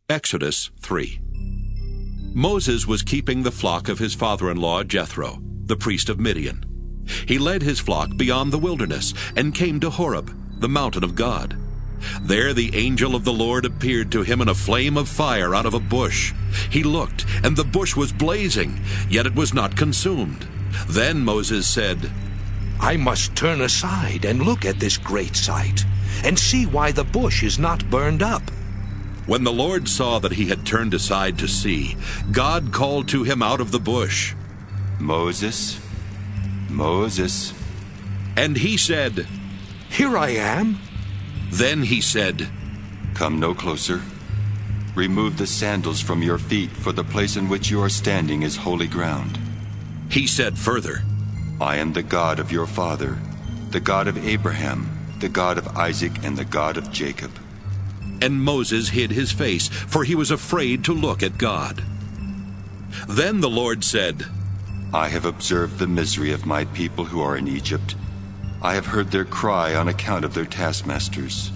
Exodus 3. Moses was keeping the flock of his father-in-law Jethro, the priest of Midian. He led his flock beyond the wilderness and came to Horeb, the mountain of God. There the angel of the Lord appeared to him in a flame of fire out of a bush. He looked, and the bush was blazing, yet it was not consumed. Then Moses said, I must turn aside and look at this great sight, and see why the bush is not burned up. When the Lord saw that he had turned aside to see, God called to him out of the bush, Moses, Moses. And he said, Here I am. Then he said, Come no closer. Remove the sandals from your feet, for the place in which you are standing is holy ground. He said further, I am the God of your father, the God of Abraham, the God of Isaac, and the God of Jacob. And Moses hid his face, for he was afraid to look at God. Then the Lord said, I have observed the misery of my people who are in Egypt. I have heard their cry on account of their taskmasters.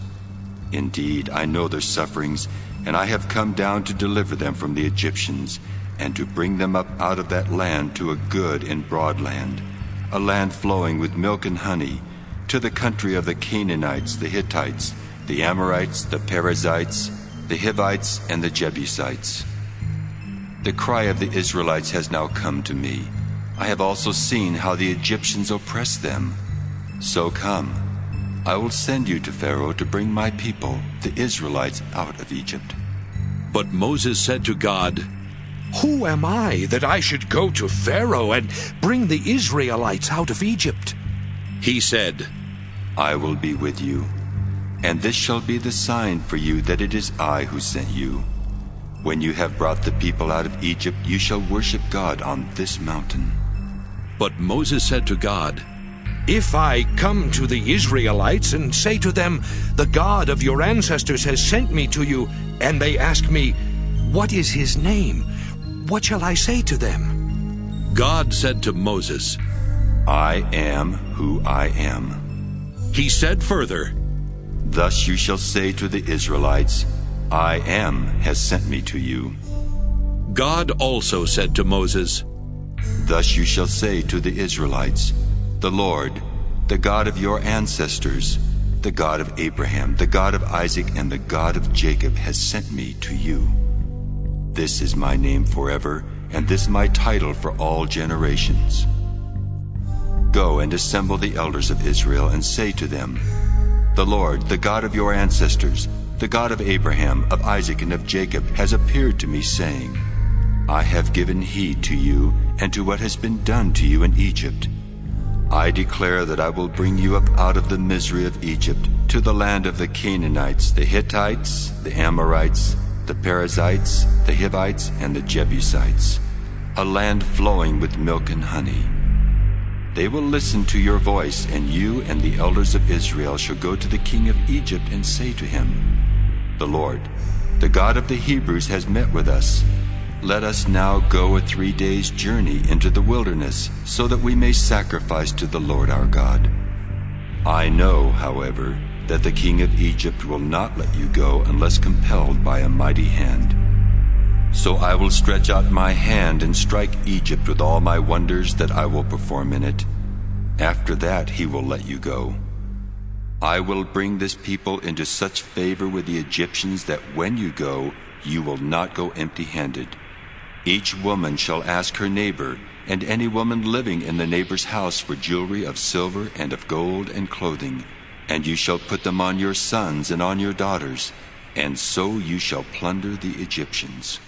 Indeed, I know their sufferings, and I have come down to deliver them from the Egyptians, and to bring them up out of that land to a good and broad land, a land flowing with milk and honey, to the country of the Canaanites, the Hittites, the Amorites, the Perizzites, the Hivites, and the Jebusites. The cry of the Israelites has now come to me. I have also seen how the Egyptians oppress them. So come, I will send you to Pharaoh to bring my people, the Israelites, out of Egypt. But Moses said to God, Who am I that I should go to Pharaoh and bring the Israelites out of Egypt? He said, I will be with you, and this shall be the sign for you that it is I who sent you. When you have brought the people out of Egypt, you shall worship God on this mountain. But Moses said to God, If I come to the Israelites and say to them, The God of your ancestors has sent me to you, and they ask me, What is his name? What shall I say to them? God said to Moses, I am who I am. He said further, Thus you shall say to the Israelites, I am has sent me to you. God also said to Moses, Thus you shall say to the Israelites, The Lord, the God of your ancestors, the God of Abraham, the God of Isaac, and the God of Jacob has sent me to you. This is my name forever, and this my title for all generations. Go and assemble the elders of Israel and say to them, The Lord, the God of your ancestors, the God of Abraham, of Isaac, and of Jacob, has appeared to me, saying, I have given heed to you and to what has been done to you in Egypt. I declare that I will bring you up out of the misery of Egypt to the land of the Canaanites, the Hittites, the Amorites, the Perizzites, the Hivites, and the Jebusites, a land flowing with milk and honey. They will listen to your voice, and you and the elders of Israel shall go to the king of Egypt and say to him, The Lord, the God of the Hebrews, has met with us. Let us now go a 3 days' journey into the wilderness, so that we may sacrifice to the Lord our God. I know, however, that the king of Egypt will not let you go unless compelled by a mighty hand. So I will stretch out my hand and strike Egypt with all my wonders that I will perform in it. After that he will let you go. I will bring this people into such favor with the Egyptians that when you go, you will not go empty-handed. Each woman shall ask her neighbor, and any woman living in the neighbor's house, for jewelry of silver and of gold and clothing, and you shall put them on your sons and on your daughters, and so you shall plunder the Egyptians.